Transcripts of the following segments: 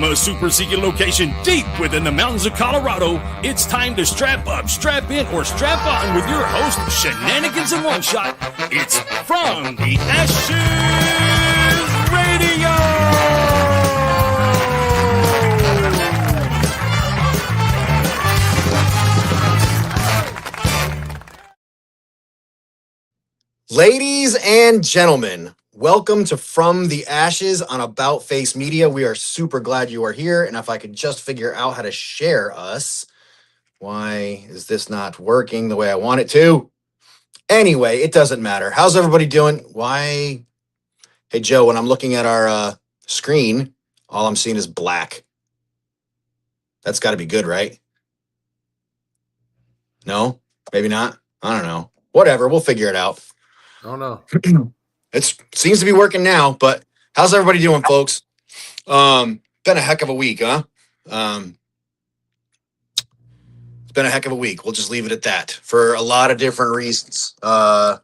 From a super secret location deep within the mountains of Colorado, it's time to strap up, strap in, or strap on with your host, Shenanigans in One Shot. It's From the Ashes Radio! Ladies and gentlemen, welcome to From the Ashes on About Face Media. We are super glad you are here, and if I could just figure out how to share us. Why is this not working the way I want it to? Anyway, it doesn't matter. How's everybody doing? Why? Hey, Joe, when I'm looking at our screen, all I'm seeing is black. That's got to be good, right? No? Maybe not? I don't know. Whatever, we'll figure it out. Oh, no. It seems to be working now, but how's everybody doing, folks? Been a heck of a week, huh? It's been a heck of a week. We'll just leave it at that for a lot of different reasons. A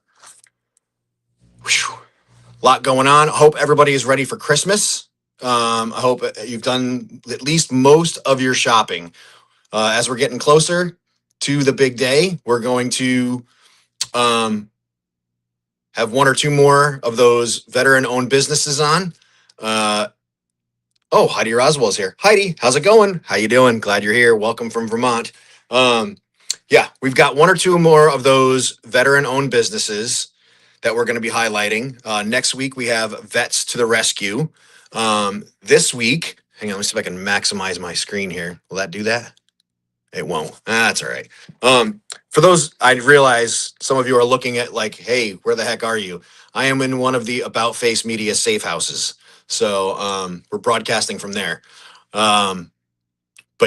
lot going on. I hope everybody is ready for Christmas. I hope you've done at least most of your shopping. As we're getting closer to the big day, we're going to have one or two more of those veteran-owned businesses on. Heidi Roswell's here. Heidi, how's it going? How you doing? Glad you're here. Welcome from Vermont. We've got one or two more of those veteran-owned businesses that we're going to be highlighting. Next week, we have Vets to the Rescue. This week, hang on, let me see if I can maximize my screen here. Will that do that? It won't. That's all right. For those, I realize some of you are looking at like, hey, where the heck are you? I am in one of the About Face Media safe houses. So we're broadcasting from there. But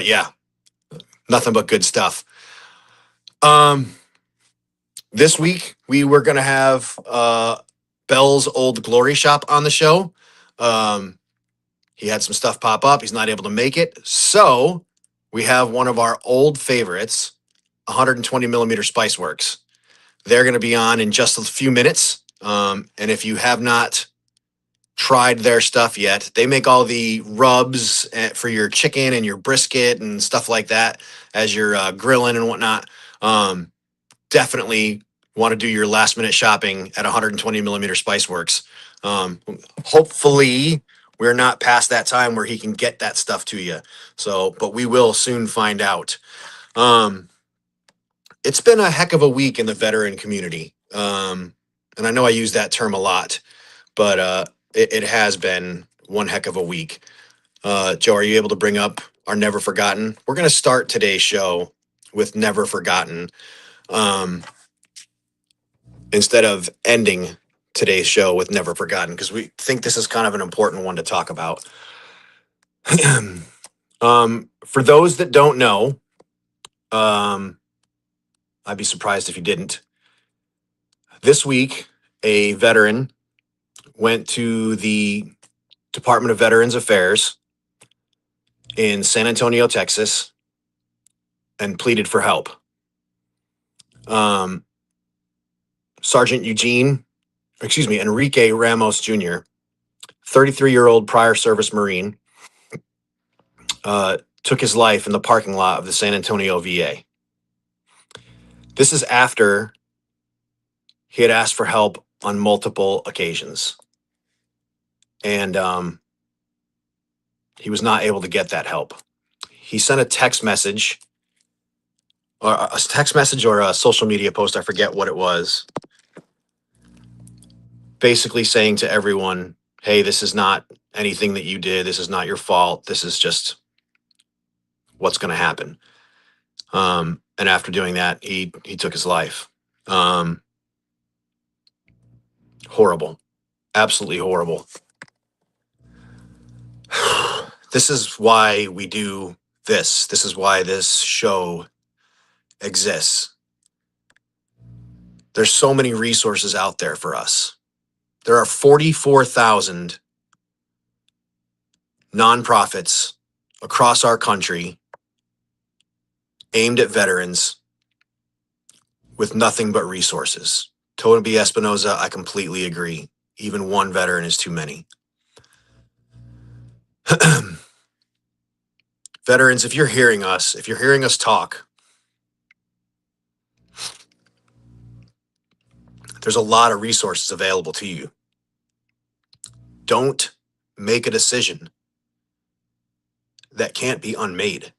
yeah, nothing but good stuff. This week, we were going to have Bell's Old Glory Shop on the show. He had some stuff pop up. He's not able to make it. So we have one of our old favorites, 120 millimeter Spiceworks. They're going to be on in just a few minutes. And if you have not tried their stuff yet, they make all the rubs for your chicken and your brisket and stuff like that as you're grilling and whatnot. Definitely want to do your last minute shopping at 120 millimeter Spiceworks. Hopefully we're not past that time where he can get that stuff to you. So, but we will soon find out. It's been a heck of a week in the veteran community. And I know I use that term a lot, but it has been one heck of a week. Joe, are you able to bring up our Never Forgotten? We're going to start today's show with Never Forgotten. Instead of ending today's show with Never Forgotten, because we think this is kind of an important one to talk about. For those that don't know, I'd be surprised if you didn't. This week, a veteran went to the Department of Veterans Affairs in San Antonio, Texas, and pleaded for help. Sergeant Enrique Ramos Jr., 33-year-old prior service Marine, took his life in the parking lot of the San Antonio VA. This is after he had asked for help on multiple occasions. And he was not able to get that help. He sent a text message or a social media post, I forget what it was, basically saying to everyone, hey, this is not anything that you did. This is not your fault. This is just what's going to happen. And after doing that, he took his life. Horrible. Absolutely horrible. This is why we do this. This is why this show exists. There's so many resources out there for us. There are 44,000 nonprofits across our country aimed at veterans with nothing but resources. Toby Espinoza, I completely agree. Even one veteran is too many. Veterans, if you're hearing us talk, there's a lot of resources available to you. Don't make a decision that can't be unmade.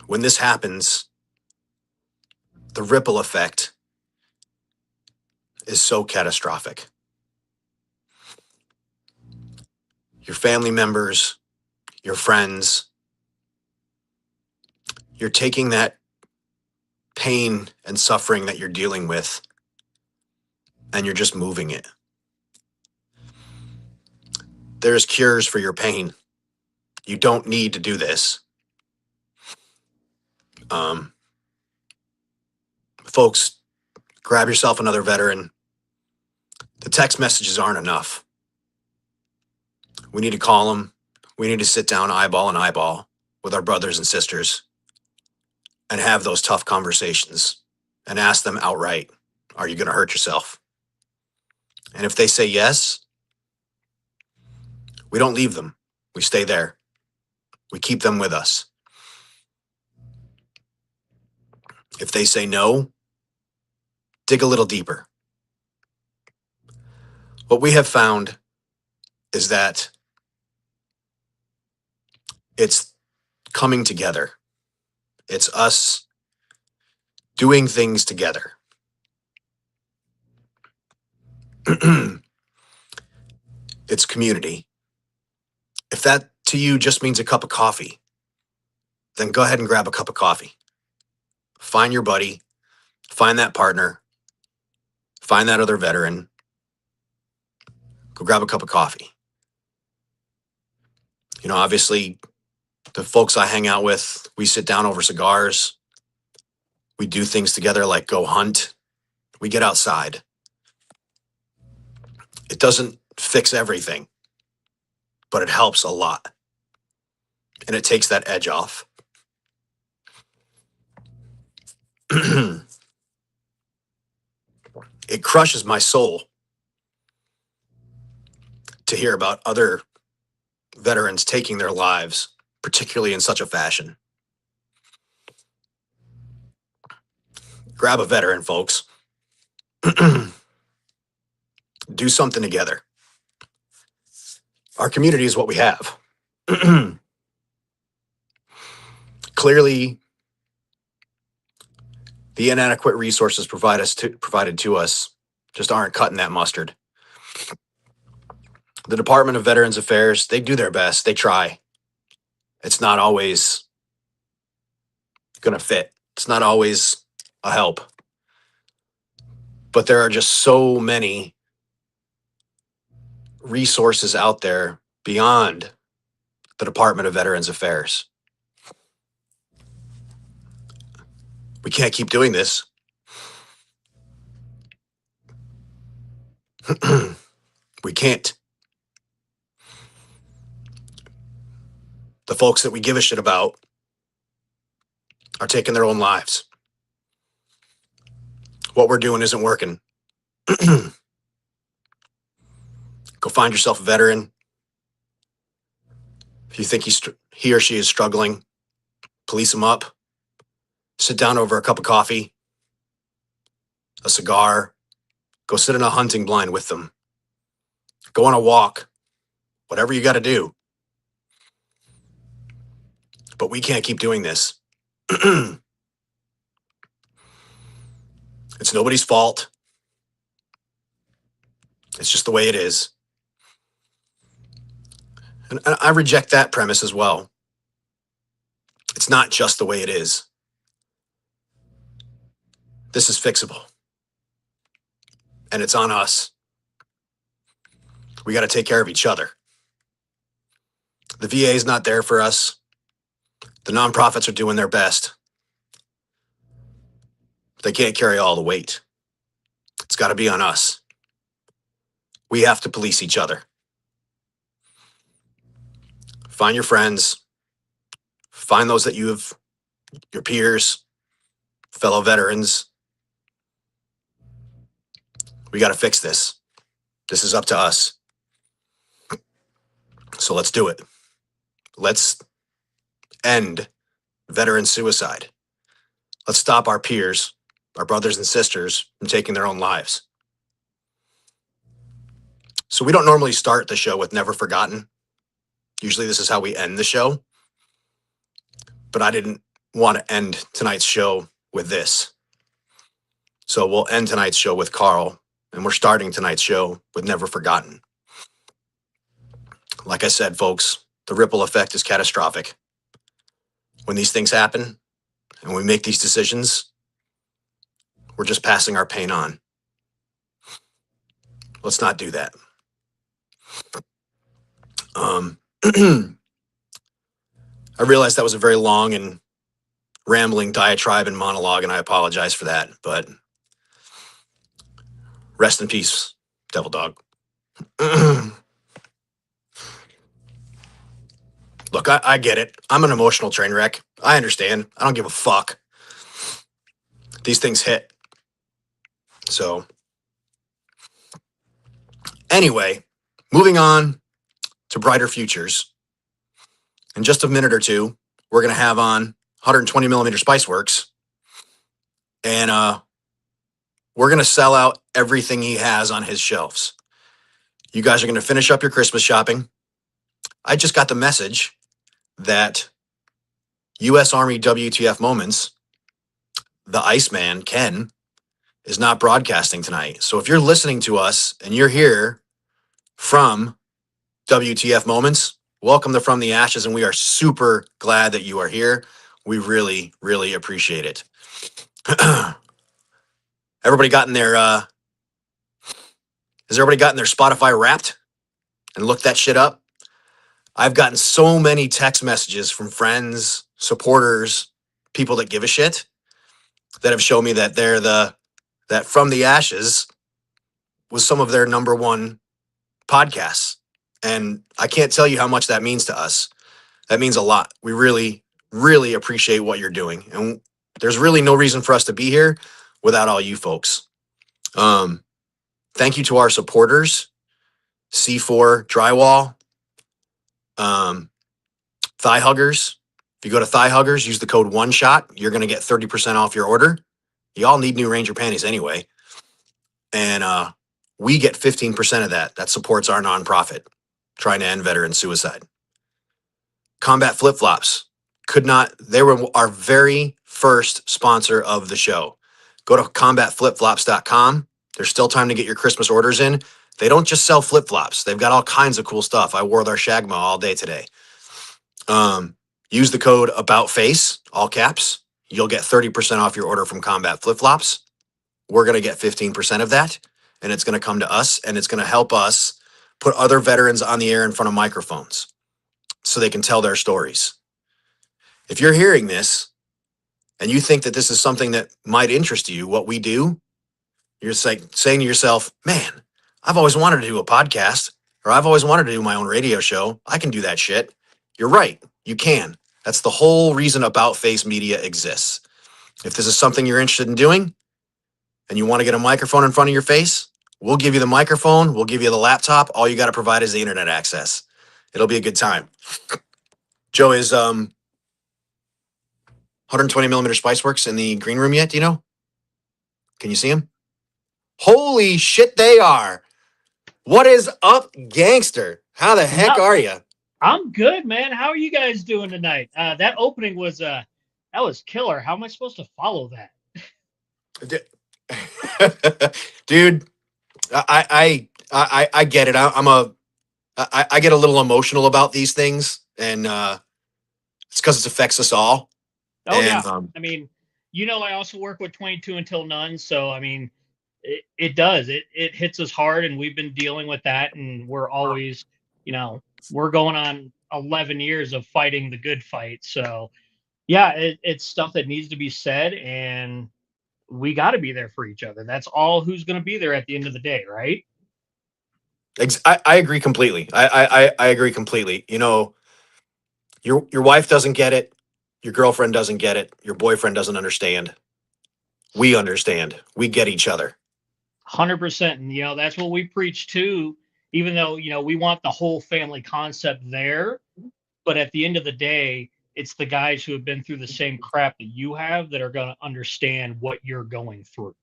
When this happens, the ripple effect is so catastrophic. Your family members, your friends, you're taking that pain and suffering that you're dealing with, and you're just moving it. There's cures for your pain. You don't need to do this. Folks, grab yourself another veteran. The text messages aren't enough. We need to call them. We need to sit down eyeball and eyeball with our brothers and sisters and have those tough conversations and ask them outright, are you going to hurt yourself? And if they say yes, we don't leave them. We stay there. We keep them with us. If they say no, dig a little deeper. What we have found is that it's coming together. It's us doing things together. It's community. If that to you just means a cup of coffee, then go ahead and grab a cup of coffee. Find your buddy, find that partner, find that other veteran. Go grab a cup of coffee. You know, obviously, the folks I hang out with, we sit down over cigars. We do things together like go hunt. We get outside. It doesn't fix everything, but it helps a lot. And it takes that edge off. It crushes my soul to hear about other veterans taking their lives, particularly in such a fashion. Grab a veteran, folks. Do something together. Our community is what we have. Clearly, the inadequate resources provided to us just aren't cutting that mustard. The Department of Veterans Affairs, they do their best. They try. It's not always going to fit. It's not always a help. But there are just so many resources out there beyond the Department of Veterans Affairs. We can't keep doing this. We can't. The folks that we give a shit about are taking their own lives. What we're doing isn't working. Go find yourself a veteran. If you think he or she is struggling, police them up. Sit down over a cup of coffee, a cigar. Go sit in a hunting blind with them. Go on a walk. Whatever you got to do. But we can't keep doing this. It's nobody's fault. It's just the way it is. And I reject that premise as well. It's not just the way it is. This is fixable. And it's on us. We got to take care of each other. The VA is not there for us. The nonprofits are doing their best. They can't carry all the weight. It's got to be on us. We have to police each other. Find your friends. Find those that you have, your peers, fellow veterans. We got to fix this. This is up to us. So let's do it. Let's end veteran suicide. Let's stop our peers, our brothers and sisters, from taking their own lives. So we don't normally start the show with Never Forgotten. Usually this is how we end the show. But I didn't want to end tonight's show with this. So we'll end tonight's show with Carl, and we're starting tonight's show with Never Forgotten. Like I said, folks, the ripple effect is catastrophic. When these things happen and we make these decisions, we're just passing our pain on. Let's not do that. I realized that was a very long and rambling diatribe and monologue, and I apologize for that, but rest in peace, Devil Dog. Look, I get it. I'm an emotional train wreck. I understand. I don't give a fuck. These things hit. So, anyway, moving on to brighter futures. In just a minute or two, we're going to have on 120 millimeter Spiceworks. And we're going to sell out everything he has on his shelves. You guys are going to finish up your Christmas shopping. I just got the message that U.S. Army WTF Moments, the Iceman, Ken, is not broadcasting tonight. So if you're listening to us and you're here from WTF Moments, welcome to From the Ashes, and we are super glad that you are here. We really, really appreciate it. Everybody gotten their has everybody gotten their Spotify Wrapped and looked that shit up? I've gotten so many text messages from friends, supporters, people that give a shit that have shown me that that From the Ashes was some of their number one podcasts. And I can't tell you how much that means to us. That means a lot. We really, really appreciate what you're doing. And there's really no reason for us to be here without all you folks. Thank you to our supporters, C4 Drywall, Thigh Huggers. If you go to Thigh Huggers, use the code ONESHOT. You're going to get 30% off your order. Y'all need new Ranger panties anyway. And we get 15% of that. That supports our nonprofit trying to end veteran suicide. Combat Flip Flops. They were our very first sponsor of the show. Go to combatflipflops.com. There's still time to get your Christmas orders in. They don't just sell flip-flops. They've got all kinds of cool stuff. I wore their Shagma all day today. Use the code ABOUTFACE, all caps. You'll get 30% off your order from Combat Flip-Flops. We're going to get 15% of that, and it's going to come to us, and it's going to help us put other veterans on the air in front of microphones so they can tell their stories. If you're hearing this and you think that this is something that might interest you, what we do, you're like saying to yourself, man, I've always wanted to do a podcast, or I've always wanted to do my own radio show. I can do that shit. You're right. You can. That's the whole reason About Face Media exists. If this is something you're interested in doing and you want to get a microphone in front of your face, we'll give you the microphone. We'll give you the laptop. All you got to provide is the internet access. It'll be a good time. Joe, is 120 millimeter Spiceworks in the green room yet? Do you know? Can you see them? Holy shit, they are. What is up, gangster? How the heck are you? I'm good, man. How are you guys doing tonight? That opening was that was killer. How am I supposed to follow that? Dude, I get it. I get a little emotional about these things, and it's because it affects us all. Oh, and, yeah. I mean, I also work with 22 Until None, so I mean, it does. It hits us hard, and we've been dealing with that, and we're always, we're going on 11 years of fighting the good fight. So, yeah, it's stuff that needs to be said, and we got to be there for each other. That's all who's going to be there at the end of the day, right? I agree completely. I agree completely. Your wife doesn't get it. Your girlfriend doesn't get it. Your boyfriend doesn't understand. We understand. We get each other. 100%. And, that's what we preach too, even though, we want the whole family concept there. But at the end of the day, it's the guys who have been through the same crap that you have that are going to understand what you're going through.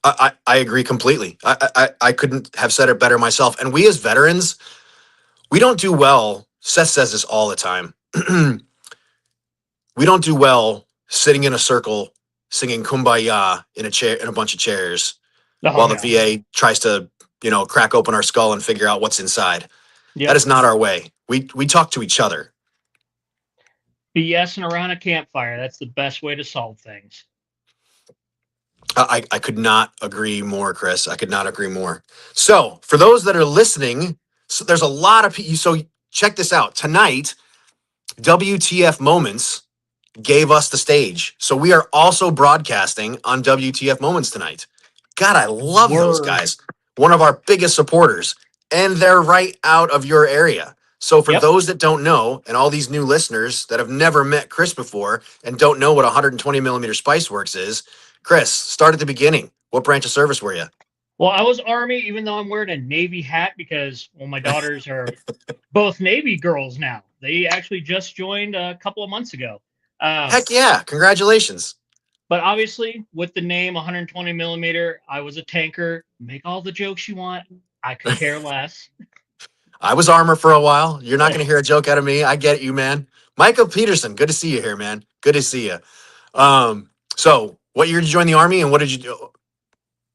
I agree completely. I couldn't have said it better myself. And we as veterans, we don't do well. Seth says this all the time. We don't do well sitting in a circle singing "Kumbaya" in a bunch of chairs while the VA tries to, crack open our skull and figure out what's inside. Yep. That is not our way. We talk to each other. BSing around a campfire. That's the best way to solve things. I could not agree more, Chris. I could not agree more. So for those that are listening, there's a lot of people. So check this out. Tonight, WTF Moments gave us the stage. So we are also broadcasting on WTF Moments tonight. God, I love those guys. One of our biggest supporters. And they're right out of your area. So for those that don't know, and all these new listeners that have never met Chris before and don't know what 120 millimeter Spiceworks is, Chris, start at the beginning. What branch of service were you? Well, I was Army, even though I'm wearing a Navy hat because, my daughters are both Navy girls now. They actually just joined a couple of months ago. Heck yeah. Congratulations. But obviously, with the name 120 millimeter, I was a tanker. Make all the jokes you want. I could care less. I was armor for a while. You're not going to hear a joke out of me. I get you, man. Michael Peterson, good to see you here, man. Good to see you. So what year did you join the Army, and what did you do?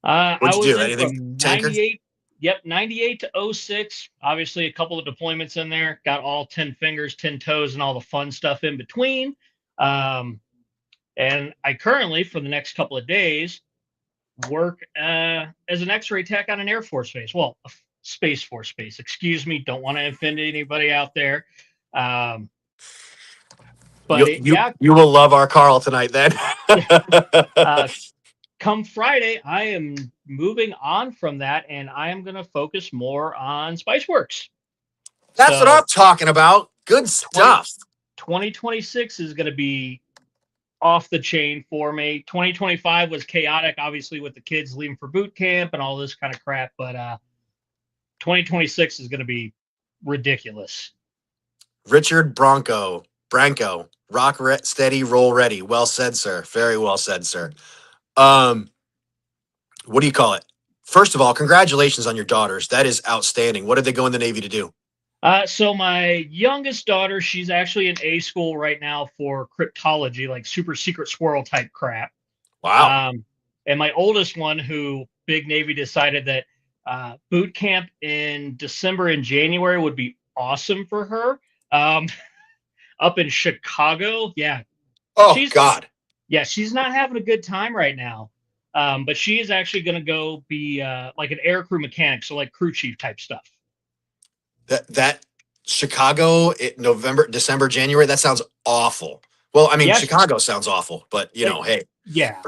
What did you do? Anything? 98. Yep, 98 to 06. Obviously, a couple of deployments in there. Got all 10 fingers, 10 toes, and all the fun stuff in between. And I currently, for the next couple of days, work as an X-ray tech on an Air Force base. Well, a Space Force base. Excuse me. Don't want to offend anybody out there. But you will love our Carl tonight then. Come Friday, I am moving on from that, and I am going to focus more on Spiceworks. That's what I'm talking about. Good stuff. 2026 is going to be off the chain for me. 2025 was chaotic, obviously, with the kids leaving for boot camp and all this kind of crap, but 2026 is going to be ridiculous. Richard Branco, rock steady, roll ready. Well said, sir. Very well said, sir. What do you call it? First of all, congratulations on your daughters. That is outstanding. What did they go in the Navy to do? So my youngest daughter, she's actually in A school right now for cryptology, like super secret squirrel type crap. Wow. And my oldest one, who big Navy decided that boot camp in December and January would be awesome for her. Up in Chicago. Yeah. Oh, God. Yeah, she's not having a good time right now. But she is actually going to go be like an aircrew mechanic, so like crew chief type stuff. That Chicago, November, December, January, that sounds awful. Well, I mean, Chicago sounds awful, but, hey. Yeah.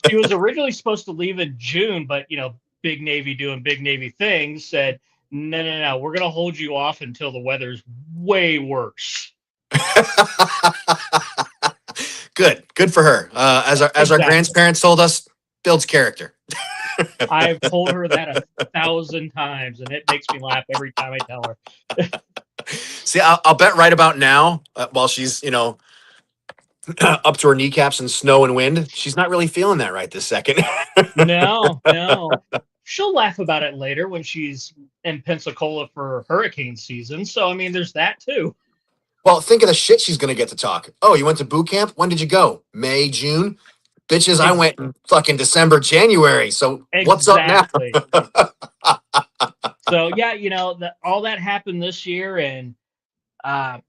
She was originally supposed to leave in June, but, big Navy doing big Navy things said, no, we're going to hold you off until the weather's way worse. Good for her. As our grandparents told us, builds character. I've told her that 1,000 times, and it makes me laugh every time I tell her. See, I'll bet right about now, while she's, up to her kneecaps in snow and wind, she's not really feeling that right this second. No. She'll laugh about it later when she's in Pensacola for hurricane season. So, I mean, there's that too. Well, think of the shit she's going to get to talk. Oh, you went to boot camp? When did you go? May, June? Bitches, I went in fucking December, January. So what's up now? So, yeah, all that happened this year. And I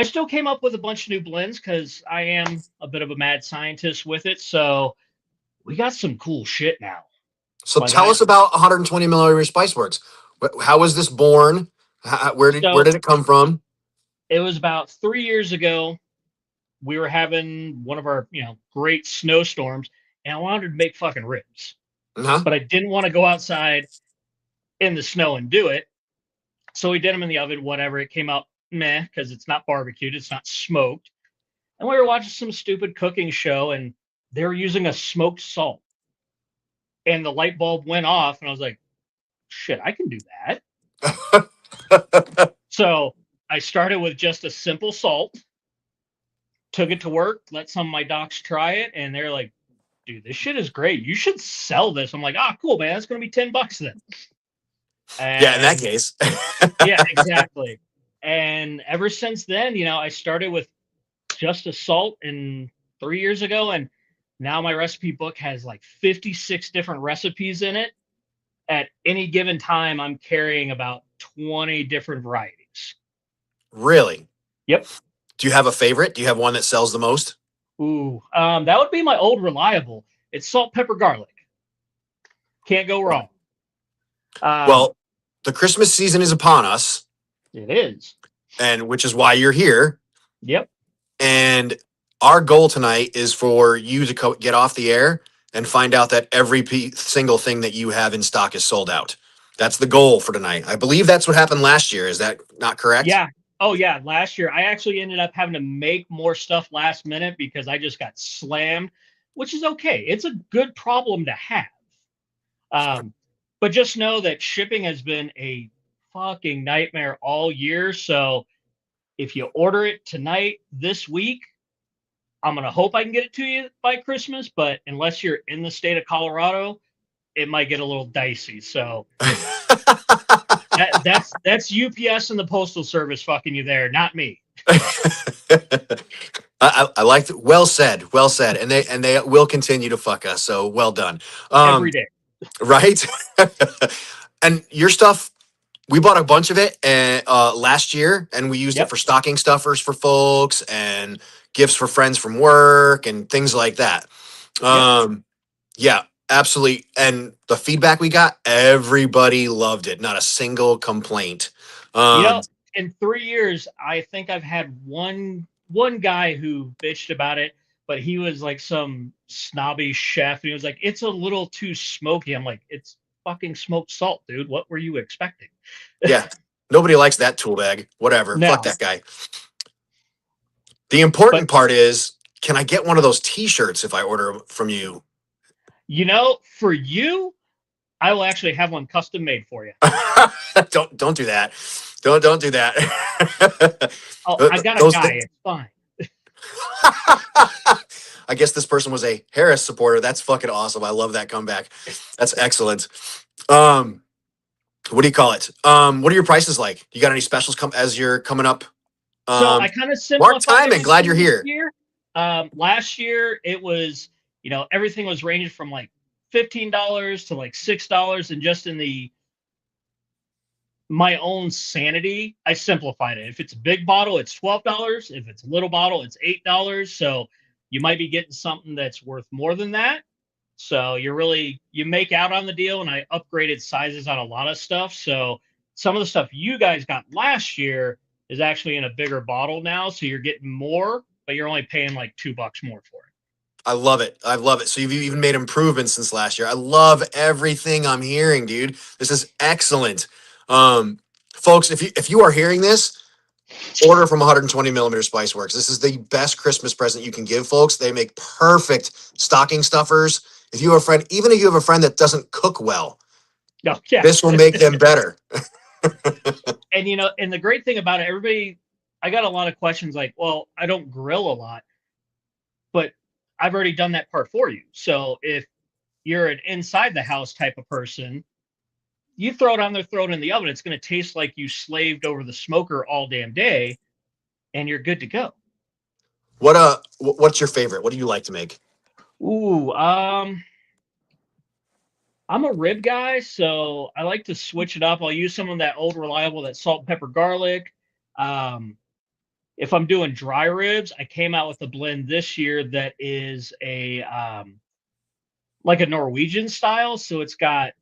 still came up with a bunch of new blends because I am a bit of a mad scientist with it. So we got some cool shit now. So tell us about 120 millimeter Spiceworks. How was this born? Where did it come from? It was about 3 years ago. We were having one of our, great snowstorms, and I wanted to make fucking ribs. But I didn't want to go outside in the snow and do it. So we did them in the oven, whatever. It came out meh, because it's not barbecued, it's not smoked. And we were watching some stupid cooking show, and they were using a smoked salt. And the light bulb went off, and I was like, shit, I can do that. So I started with just a simple salt, took it to work, let some of my docs try it, and they're like, dude, this shit is great. You should sell this. I'm like, cool, man. That's going to be $10 then. Yeah, in that And case. yeah, exactly. And ever since then, I started with just a salt and 3 years ago, and now my recipe book has like 56 different recipes in it. At any given time, I'm carrying about 20 different varieties. Really? Yep. Do you have a favorite? Do you have one that sells the most? Ooh, that would be my old reliable. It's salt, pepper, garlic. Can't go wrong. Well, the Christmas season is upon us. It is. And which is why you're here. Yep. And our goal tonight is for you to get off the air and find out that every single thing that you have in stock is sold out. That's the goal for tonight. I believe that's what happened last year. Is that not correct? Yeah. Oh, yeah. Last year, I actually ended up having to make more stuff last minute because I just got slammed, which is okay. It's a good problem to have. But just know that shipping has been a fucking nightmare all year. So if you order it tonight, this week, I'm going to hope I can get it to you by Christmas. But unless you're in the state of Colorado, it might get a little dicey. So that's UPS and the Postal Service fucking you there, not me. I like it. Well said. Well said. And they will continue to fuck us. So well done. Every day. Right. And your stuff, we bought a bunch of it last year, and we used it for stocking stuffers for folks and gifts for friends from work and things like that. Yeah, absolutely. And the feedback we got, everybody loved it. Not a single complaint. In 3 years, I think I've had one guy who bitched about it, but he was like some snobby chef. And he was like, it's a little too smoky. I'm like, it's fucking smoked salt, dude. What were you expecting? Yeah. Nobody likes that tool bag. Whatever. No. Fuck that guy. The important part is, can I get one of those t-shirts if I order from you? For you, I will actually have one custom made for you. Don't do that. Don't do that. I got a guy. It's fine. I guess this person was a Harris supporter. That's fucking awesome. I love that comeback. That's excellent. What do you call it? What are your prices like? You got any specials as you're coming up? So I kind of simplified. Mark Timing, glad you're here. Last year it was, everything was ranging from like $15 to like $6, and just in my own sanity, I simplified it. If it's a big bottle, it's $12. If it's a little bottle, it's $8. So you might be getting something that's worth more than that. So you make out on the deal, and I upgraded sizes on a lot of stuff. So some of the stuff you guys got last year is actually in a bigger bottle now. So you're getting more, but you're only paying like $2 more for it. I love it. I love it. So you've even made improvements since last year. I love everything I'm hearing, dude. This is excellent. Folks, if you are hearing this, order from 120 millimeter Spiceworks. This is the best Christmas present you can give folks. They make perfect stocking stuffers. If you have a friend, even if you have a friend that doesn't cook well, this will make them better. And and the great thing about it, I got a lot of questions like, well, I don't grill a lot, but I've already done that part for you. So if you're an inside the house type of person, you throw it on there, throw it in the oven. It's going to taste like you slaved over the smoker all damn day, and you're good to go. What's your favorite? What do you like to make? Ooh, I'm a rib guy, so I like to switch it up. I'll use some of that old reliable, that salt, pepper, garlic. If I'm doing dry ribs, I came out with a blend this year that is like a Norwegian style. So it's got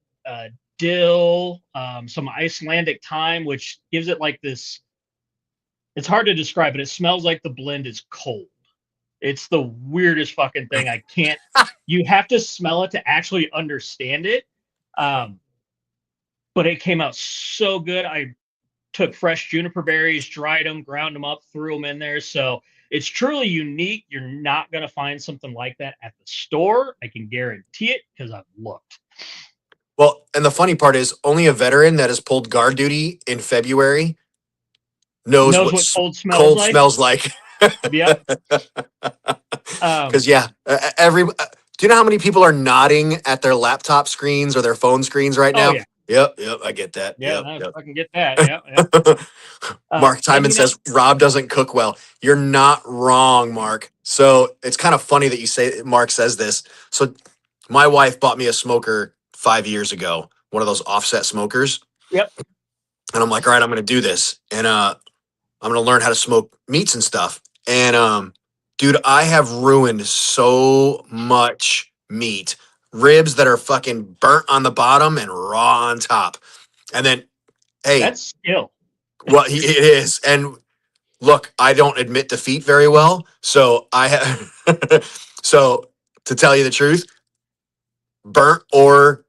dill, some Icelandic thyme, which gives it like this. It's hard to describe, but it smells like the blend is cold. It's the weirdest fucking thing. I can't. You have to smell it to actually understand it. But it came out so good. I took fresh juniper berries, dried them, ground them up, threw them in there. So it's truly unique. You're not going to find something like that at the store. I can guarantee it because I've looked. Well, and the funny part is only a veteran that has pulled guard duty in February knows Knows what what cold smells cold like. smells like. Yep. Because do you know how many people are nodding at their laptop screens or their phone screens right Oh now? yeah. Yep, I get that. Yeah, I Yep. fucking get that. Yeah, yeah. Mark And Timon says Rob doesn't cook well. You're not wrong, Mark. So it's kind of funny that you say Mark says this. So my wife bought me a smoker 5 years ago, one of those offset smokers. Yep. And I'm like, all right, I'm going to do this, and I'm going to learn how to smoke meats and stuff. And dude, I have ruined so much meat, ribs that are fucking burnt on the bottom and raw on top. And then, hey, That's skill. well, it is. And look, I don't admit defeat very well, so I have. So to tell you the truth, burnt or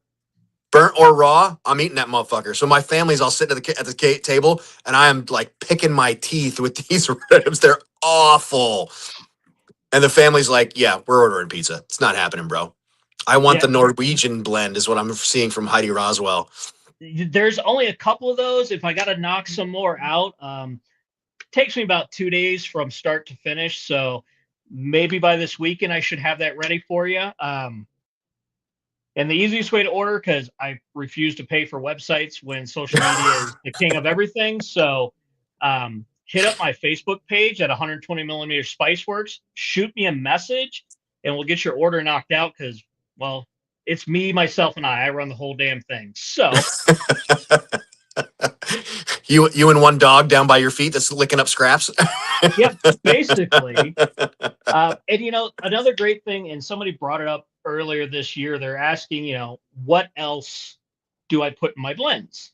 raw, I'm eating that motherfucker. So my family's all sitting at the table, and I am like picking my teeth with these ribs. They're awful. And the family's like, "Yeah, we're ordering pizza. It's not happening, bro. I want Yeah. the Norwegian blend," is what I'm seeing from Heidi Roswell. There's only a couple of those. If I got to knock some more out, takes me about 2 days from start to finish. So maybe by this weekend I should have that ready for you. And the easiest way to order, because I refuse to pay for websites when social media is the king of everything. So hit up my Facebook page at 120 millimeter Spiceworks, shoot me a message, and we'll get your order knocked out. Because, well, it's me, myself, and I run the whole damn thing. So you and one dog down by your feet that's licking up scraps. yep, basically. And another great thing, and somebody brought it up earlier this year, they're asking, what else do I put in my blends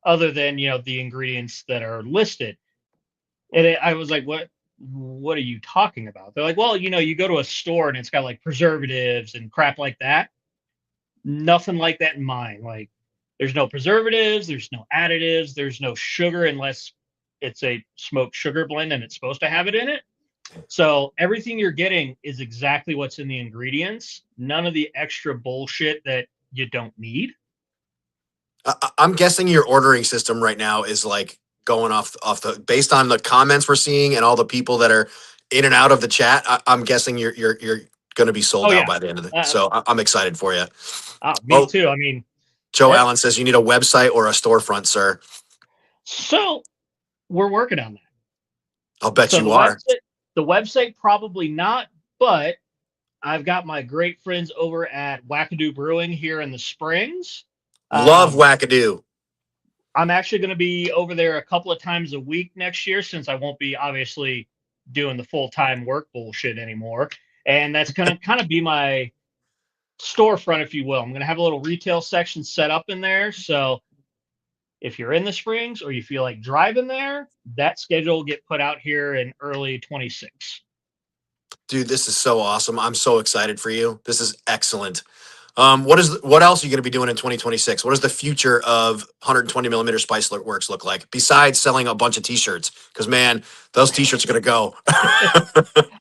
other than, the ingredients that are listed? And I was like, what are you talking about? They're like, well, you go to a store and it's got like preservatives and crap like that. Nothing like that in mine. Like, there's no preservatives, there's no additives, there's no sugar unless it's a smoked sugar blend and it's supposed to have it in it. So everything you're getting is exactly what's in the ingredients. None of the extra bullshit that you don't need. I'm guessing your ordering system right now is like going off the based on the comments we're seeing and all the people that are in and out of the chat. I'm guessing you're going to be sold out by the end of it. So I'm excited for you. Me too. I mean, Joe Allen says you need a website or a storefront, sir. So we're working on that. I'll bet you are. The website probably not, but I've got my great friends over at Wackadoo Brewing here in the Springs. Love Wackadoo. I'm actually going to be over there a couple of times a week next year, since I won't be obviously doing the full-time work bullshit anymore. And that's going to kind of be my storefront, if you will. I'm going to have a little retail section set up in there. So if you're in the Springs or you feel like driving there, that schedule will get put out here in early 26. Dude, this is so awesome. I'm so excited for you. This is excellent. What else are you going to be doing in 2026? What does the future of 120 millimeter Spiceworks look like besides selling a bunch of t-shirts? Because man, those t-shirts are going to go.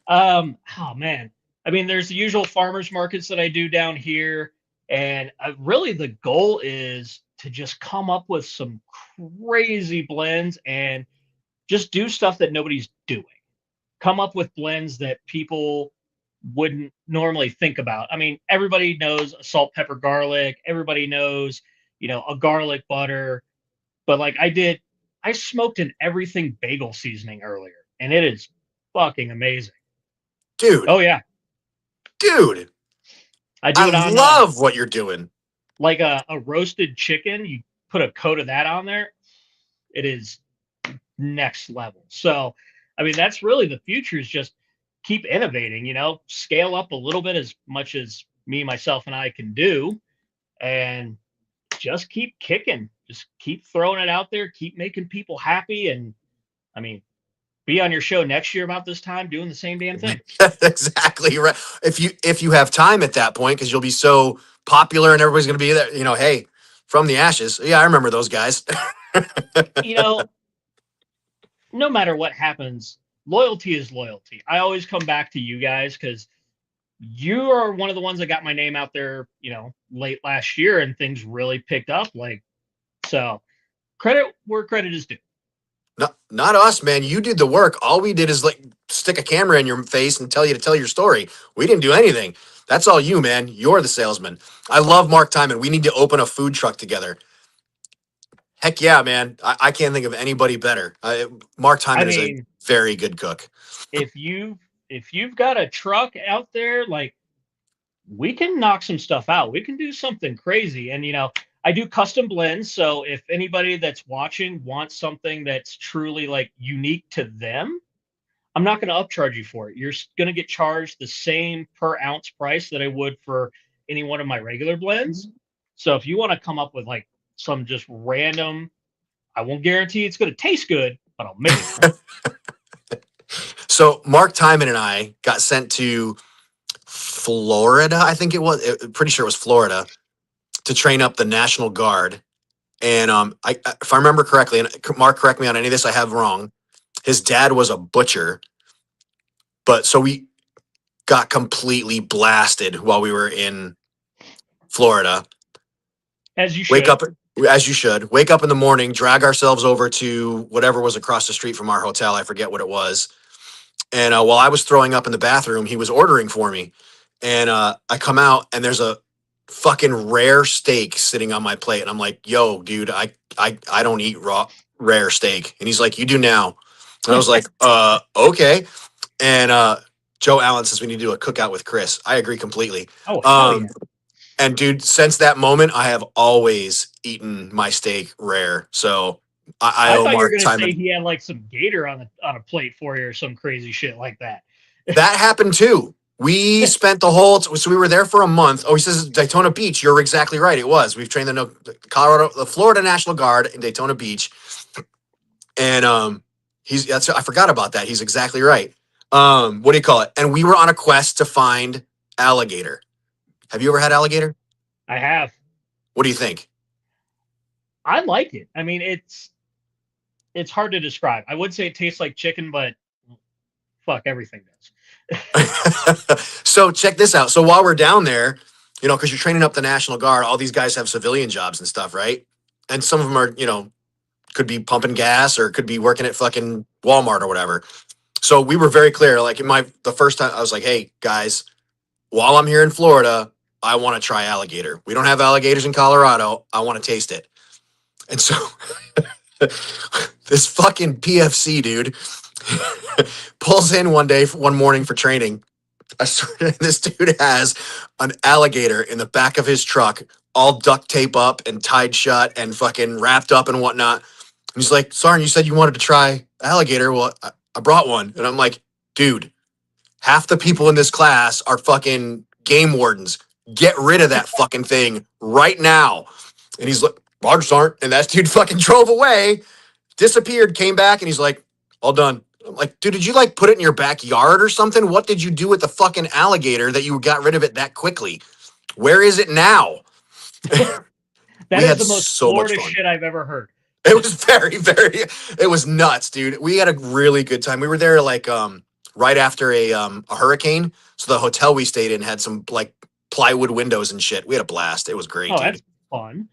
Oh man. I mean, there's the usual farmers markets that I do down here. And really the goal is to just come up with some crazy blends and just do stuff that nobody's doing. Come up with blends that people wouldn't normally think about. I mean, everybody knows a salt, pepper, garlic. Everybody knows, a garlic butter. But like I smoked an everything bagel seasoning earlier, and it is fucking amazing. Dude. Oh yeah. Dude. I love what you're doing. Like a roasted chicken, you put a coat of that on there. It is next level. So, I mean, that's really the future, is just keep innovating, scale up a little bit as much as me, myself, and I can do, and just keep kicking, just keep throwing it out there, keep making people happy. And I mean, be on your show next year about this time doing the same damn thing. Exactly right. If you have time at that point, because you'll be so popular and everybody's going to be there, hey, from the ashes. Yeah, I remember those guys. No matter what happens, loyalty is loyalty. I always come back to you guys because you are one of the ones that got my name out there, late last year, and things really picked up. So credit where credit is due. not us, man. You did the work. All we did is like stick a camera in your face and tell you to tell your story. We didn't do anything. That's all you, man. You're the salesman. I love Mark Timon. We need to open a food truck together. Heck yeah, man. I can't think of anybody better. Mark Timon is a very good cook. If you've got a truck out there, like, we can knock some stuff out. We can do something crazy. And, I do custom blends. So if anybody that's watching wants something that's truly like unique to them, I'm not going to upcharge you for it. You're going to get charged the same per ounce price that I would for any one of my regular blends. So if you want to come up with like some just random, I won't guarantee it's going to taste good, but I'll make it. So Mark Timon and I got sent to Florida, I think it was. Pretty sure it was Florida, to train up the National Guard. And if I remember correctly, and Mark, correct me on any of this I have wrong, his dad was a butcher. But so we got completely blasted while we were in Florida. As you should. Wake up, as you should. Wake up in the morning, drag ourselves over to whatever was across the street from our hotel. I forget what it was. And while I was throwing up in the bathroom, he was ordering for me. And I come out and there's a fucking rare steak sitting on my plate. And I'm like, yo, dude, I don't eat rare steak. And he's like, you do now. And I was like, okay. And Joe Allen says we need to do a cookout with Chris. I agree completely. Oh, hell yeah. And dude, since that moment, I have always eaten my steak rare. So I owe thought Mark you were going to say Timon. he had like some gator on a plate for you or some crazy shit like that. That happened too. We spent the whole, so we were there for a month. Oh, he says Daytona Beach. You're exactly right. It was. We've trained the Florida National Guard in Daytona Beach. And I forgot about that. He's exactly right. What do you call it? And we were on a quest to find alligator. Have you ever had alligator? I have. What do you think? I like it. I mean, it's hard to describe. I would say it tastes like chicken, but fuck, everything does. So check this out. So while we're down there, because you're training up the National Guard, all these guys have civilian jobs and stuff, right? And some of them are, could be pumping gas or could be working at fucking Walmart or whatever. So we were very clear. Like the first time I was like, hey guys, while I'm here in Florida, I want to try alligator. We don't have alligators in Colorado. I want to taste it. And so this fucking PFC dude pulls in one morning for training. I swear this dude has an alligator in the back of his truck, all duct tape up and tied shut and fucking wrapped up and whatnot. And he's like, Sergeant, you said you wanted to try alligator. Well, I brought one. And I'm like, dude, half the people in this class are fucking game wardens. Get rid of that fucking thing right now. And he's like, Roger, Sergeant. And that dude fucking drove away, disappeared, came back, and he's like, all done. I'm like, dude, did you like put it in your backyard or something? What did you do with the fucking alligator that you got rid of it that quickly? Where is it now? That is the most Florida shit I've ever heard. It was very, very, it was nuts, dude. We had a really good time. We were there like right after a hurricane. So the hotel we stayed in had some like plywood windows and shit. We had a blast. It was great. Oh, dude. That's fun.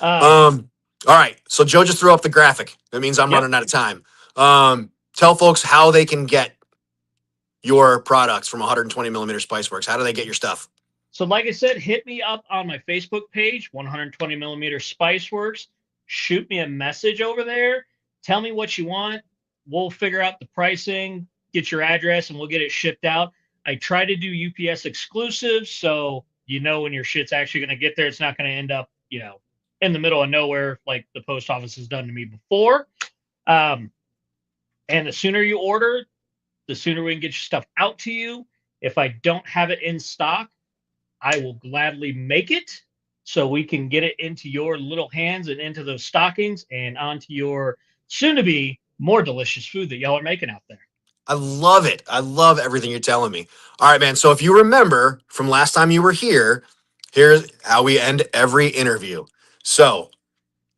All right. So Joe just threw up the graphic. That means I'm running out of time. Tell folks how they can get your products from 120 millimeter Spiceworks. How do they get your stuff? So like I said, hit me up on my Facebook page, 120 millimeter Spiceworks. Shoot me a message over there. Tell me what you want. We'll figure out the pricing, get your address, and we'll get it shipped out. I try to do UPS exclusives, so when your shit's actually going to get there. It's not going to end up, in the middle of nowhere like the post office has done to me before. And the sooner you order, the sooner we can get your stuff out to you. If I don't have it in stock, I will gladly make it so we can get it into your little hands and into those stockings and onto your soon-to-be more delicious food that y'all are making out there. I love it. I love everything you're telling me. All right, man. So if you remember from last time you were here, here's how we end every interview. So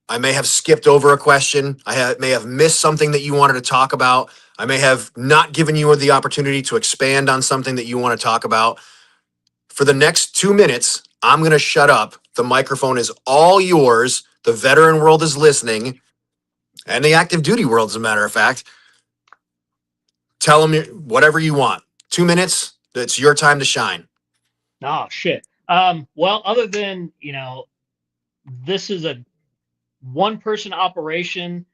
I may have skipped over a question. I may have missed something that you wanted to talk about. I may have not given you the opportunity to expand on something that you want to talk about. For the next 2 minutes, I'm going to shut up. The microphone is all yours. The veteran world is listening. and the active duty world, as a matter of fact. Tell them whatever you want. 2 minutes. It's your time to shine. Oh shit. Well, other than this is a one-person operation.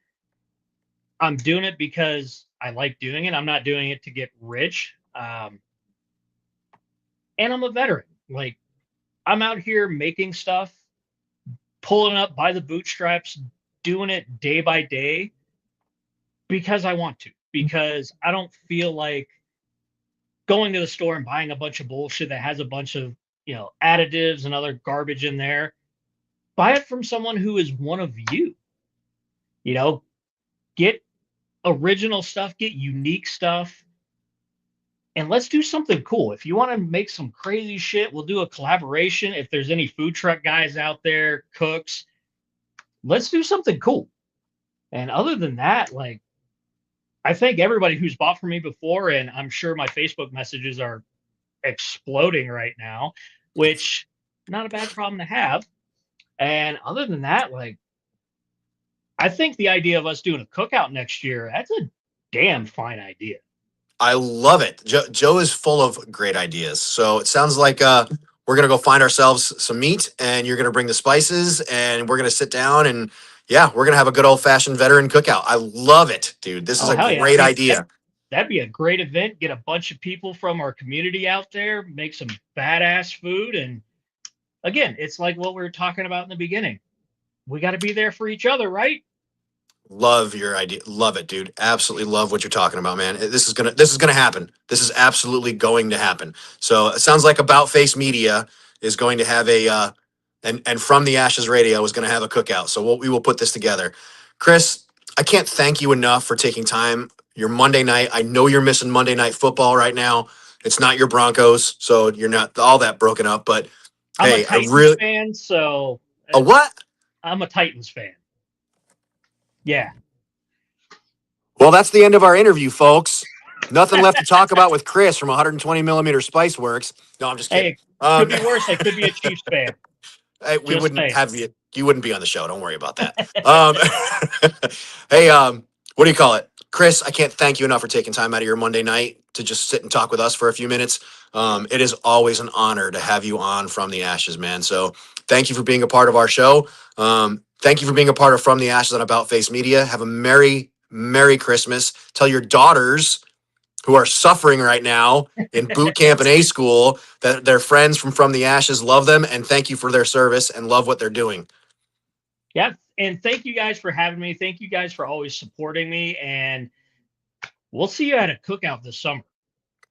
I'm doing it because I like doing it. I'm not doing it to get rich. And I'm a veteran. Like, I'm out here making stuff, pulling up by the bootstraps, doing it day by day because I want to, because I don't feel like going to the store and buying a bunch of bullshit that has a bunch of, additives and other garbage in there. Buy it from someone who is one of you. Get original stuff, get unique stuff, and let's do something cool. If you want to make some crazy shit, we'll do a collaboration. If there's any food truck guys out there, cooks, let's do something cool. And other than that, like, I thank everybody who's bought from me before, and I'm sure my Facebook messages are exploding right now, which not a bad problem to have. And other than that, like, I think the idea of us doing a cookout next year, that's a damn fine idea. I love it. Joe is full of great ideas. So it sounds like we're going to go find ourselves some meat, and you're going to bring the spices, and we're going to sit down, and yeah, we're going to have a good old-fashioned veteran cookout. I love it, dude. This is a great idea. That'd be a great event. Get a bunch of people from our community out there, make some badass food. And again, it's like what we were talking about in the beginning. We got to be there for each other, right? Love your idea. Love it, dude. Absolutely love what you're talking about, man. This is gonna happen. This is absolutely going to happen. So it sounds like About Face Media is going to have a and From the Ashes Radio is going to have a cookout. So we will put this together. Chris, I can't thank you enough for taking time. Your Monday night. I know you're missing Monday Night Football right now. It's not your Broncos, so you're not all that broken up. But I'm a Titans fan, so a what? I'm a Titans fan. Yeah. Well, that's the end of our interview, folks. Nothing left to talk about with Chris from 120 millimeter Spiceworks. No, I'm just kidding. Hey, could be worse. I could be a Chiefs fan. We just wouldn't have you. You wouldn't be on the show. Don't worry about that. Hey, what do you call it? Chris, I can't thank you enough for taking time out of your Monday night to just sit and talk with us for a few minutes. It is always an honor to have you on From the Ashes, man. So thank you for being a part of our show. Thank you for being a part of From the Ashes on About Face Media. Have a Merry Christmas. Tell your daughters who are suffering right now in boot camp and A school that their friends from the Ashes love them, and thank you for their service and love what they're doing. Yeah. And thank you guys for having me. Thank you guys for always supporting me. And we'll see you at a cookout this summer.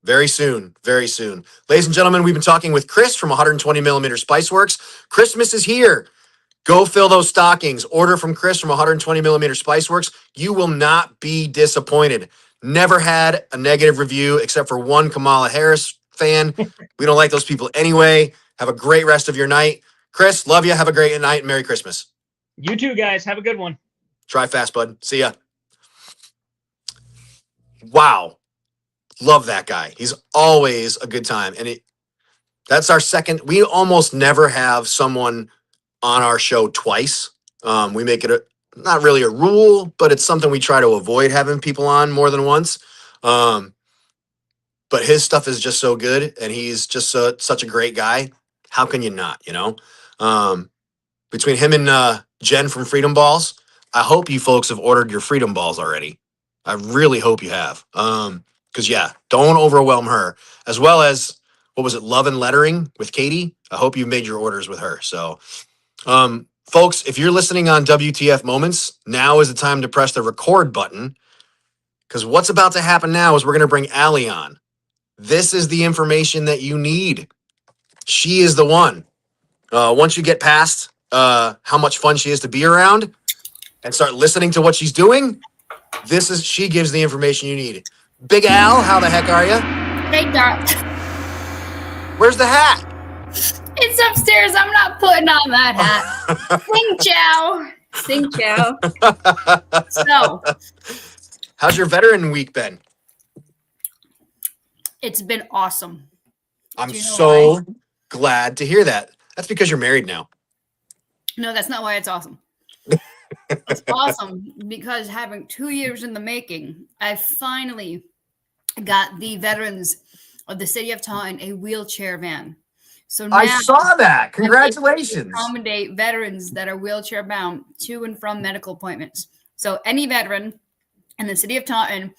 Very soon. Very soon. Ladies and gentlemen, we've been talking with Chris from 120 millimeter Spiceworks. Christmas is here. Go fill those stockings. Order from Chris from 120 millimeter Spiceworks. You will not be disappointed. Never had a negative review except for one Kamala Harris fan. We don't like those people anyway. Have a great rest of your night. Chris, love you. Have a great night and Merry Christmas. You too, guys. Have a good one. Try fast, bud. See ya. Wow. Love that guy. He's always a good time. And that's our second. We almost never have someone on our show twice. We make it not really a rule, but it's something we try to avoid having people on more than once. But his stuff is just so good, and he's just such a great guy. How can you not, Between him and Jen from Freedom Balls, I hope you folks have ordered your Freedom Balls already. I really hope you have. Because, yeah, don't overwhelm her. As well as, what was it, Love and Lettering with Katie? I hope you made your orders with her. So, folks, if you're listening on WTF Moments, now is the time to press the record button, because what's about to happen now is we're going to bring Allie on. This is the information that you need. She is the one. Once you get past how much fun she is to be around and start listening to what she's doing, she gives the information you need. Big Al, how the heck are you? Hey, Doc. Where's the hat? It's upstairs. I'm not putting on that hat. Sing chow. Sing chow. So, how's your veteran week been? It's been awesome. I'm so glad to hear that. That's because you're married now. No, that's not why it's awesome. It's awesome because having 2 years in the making, I finally got the veterans of the city of Taunton a wheelchair van. So now I saw that. to Congratulations. accommodate veterans that are wheelchair bound to and from medical appointments. So any veteran in the city of Taunton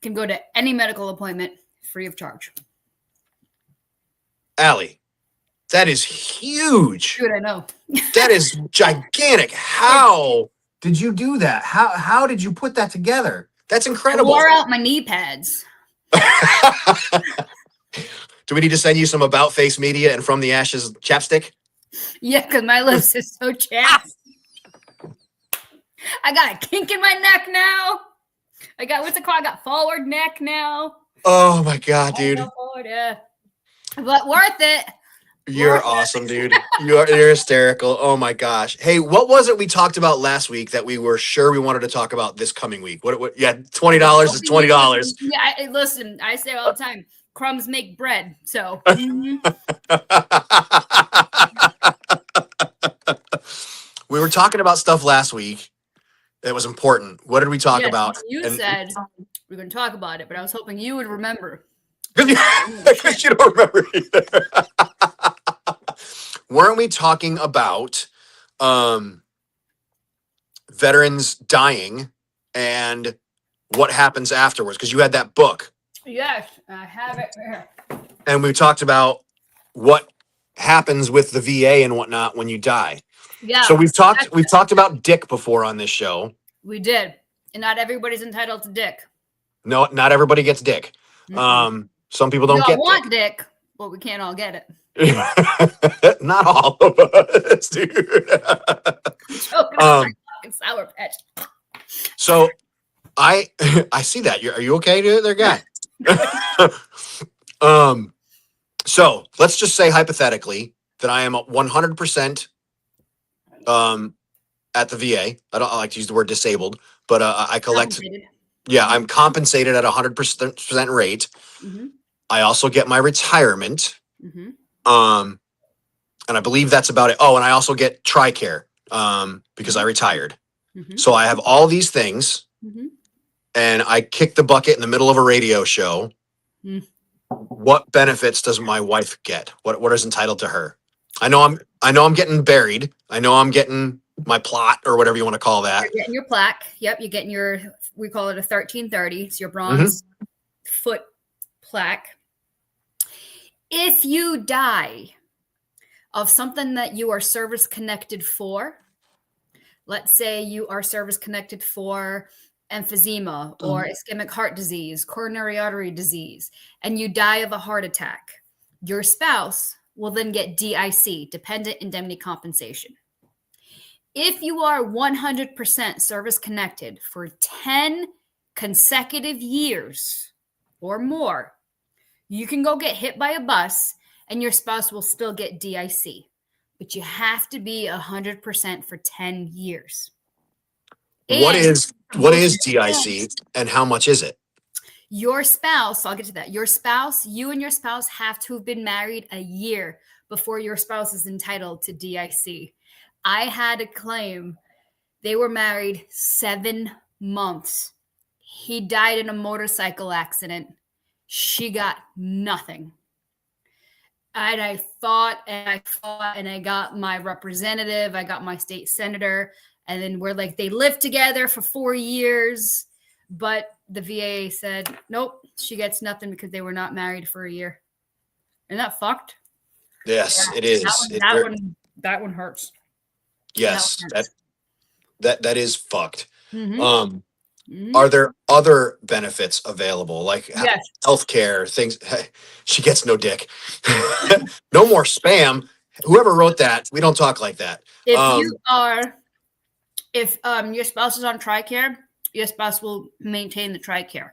can go to any medical appointment free of charge. Allie, that is huge. Dude, I know. That is gigantic. How did you do that? How did you put that together? That's I incredible. wore out my knee pads. Do we need to send you some About Face Media and From the Ashes chapstick? Yeah, because my lips is so chapped. I got a kink in my neck now. I got, what's it called? I got forward neck now. Oh my God, dude. Forward, yeah. But worth it. You're awesome, dude. You're hysterical. Oh my gosh. Hey, what was it we talked about last week that we were sure we wanted to talk about this coming week? What yeah, $20 is $20. Yeah, listen, I say all the time, crumbs make bread. So We were talking about stuff last week that was important. What did we talk about? You said we're going to talk about it, but I was hoping you would remember. Because you don't remember either. Weren't we talking about veterans dying and what happens afterwards? Because you had that book. Yes, I have it here. And we talked about what happens with the VA and whatnot when you die. Yeah. So we've talked about dick before on this show. We did. And not everybody's entitled to dick. No, not everybody gets dick. Mm-hmm. Some people don't we all get want dick, but we can't all get it. Not all of us, dude. Sour Patch. So I see that. Are you okay there, guy? So let's just say hypothetically that I am 100% at the VA. I don't like to use the word disabled, but I collect. Yeah, I'm compensated at 100% rate. Mm-hmm. I also get my retirement. Mm-hmm. And I believe that's about it. Oh, and I also get TRICARE because I retired. Mm-hmm. So I have all these things, Mm-hmm. and I kick the bucket in the middle of a radio show. Mm. What benefits does my wife get? What is entitled to her? I know I'm getting buried. I know I'm getting my plot or whatever you want to call that. You're getting your plaque. Yep, you're getting your, we call it a 1330. It's your bronze foot plaque. If you die of something that you are service connected for, let's say you are service connected for emphysema or ischemic heart disease, coronary artery disease, and you die of a heart attack, your spouse will then get DIC, dependent indemnity compensation. If you are 100% service connected for 10 consecutive years or more, you can go get hit by a bus and your spouse will still get DIC, but you have to be 100% for 10 years. What is DIC and how much is it? Your spouse, I'll get to that. Your spouse, you and your spouse have to have been married a year before your spouse is entitled to DIC. I had a claim. They were married 7 months. He died in a motorcycle accident. She got nothing. And I fought and I got my representative. I got my state senator. And then we're like, they lived together for 4 years. But the VA said, nope, she gets nothing because they were not married for a year. Isn't that fucked? Yes, it is. That one hurts. Yes, that is fucked. Mm-hmm. Are there other benefits available, like healthcare things? She gets no dick. No more spam. Whoever wrote that, we don't talk like that. If your spouse is on TRICARE, your spouse will maintain the TRICARE.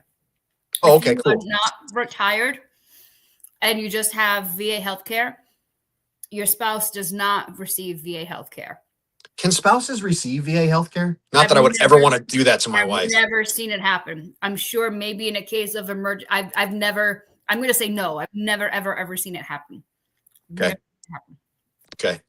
Oh, okay, if you are not retired and you just have VA healthcare, your spouse does not receive VA healthcare. Can spouses receive VA healthcare? Not that I would ever want to do that to my wife. I've never seen it happen. I'm sure maybe in a case of emergency. I'm going to say no. I've never, ever seen it happen. Okay. Okay.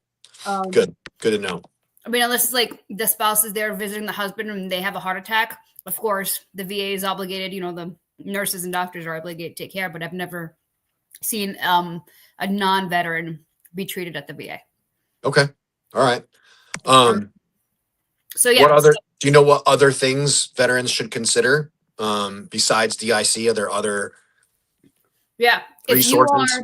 Good to know. I mean, unless it's like the spouse is there visiting the husband and they have a heart attack, of course, the VA is obligated, the nurses and doctors are obligated to take care, but I've never seen a non-veteran be treated at the VA. Okay. All right. So yeah. Do you know what other things veterans should consider besides DIC? Are there other resources?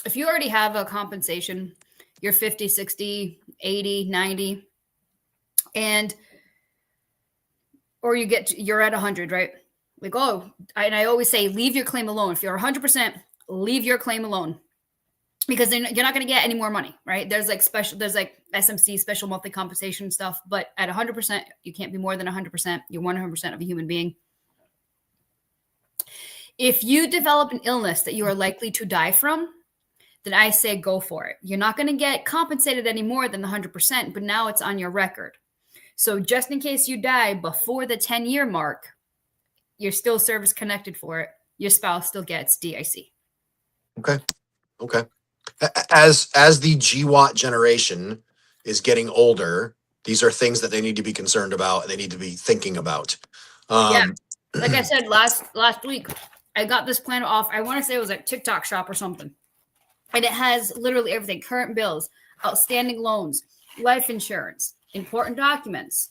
If you already have a compensation, you're 50, 60, 80, 90, or you're at 100, right? Like, and I always say, leave your claim alone. If you're 100%, leave your claim alone, because then you're not going to get any more money, right? There's like SMC, special monthly compensation stuff, but at 100%, you can't be more than 100%. You're 100% of a human being. If you develop an illness that you are likely to die from, then I say go for it. You're not going to get compensated any more than the 100%, but now it's on your record. So just in case you die before the 10-year mark, you're still service connected for it. Your spouse still gets DIC. Okay. As the GWAT generation is getting older, these are things that they need to be concerned about. They need to be thinking about. Like I said last week, I got this plan off. I want to say it was like TikTok Shop or something. And it has literally everything: current bills, outstanding loans, life insurance, important documents,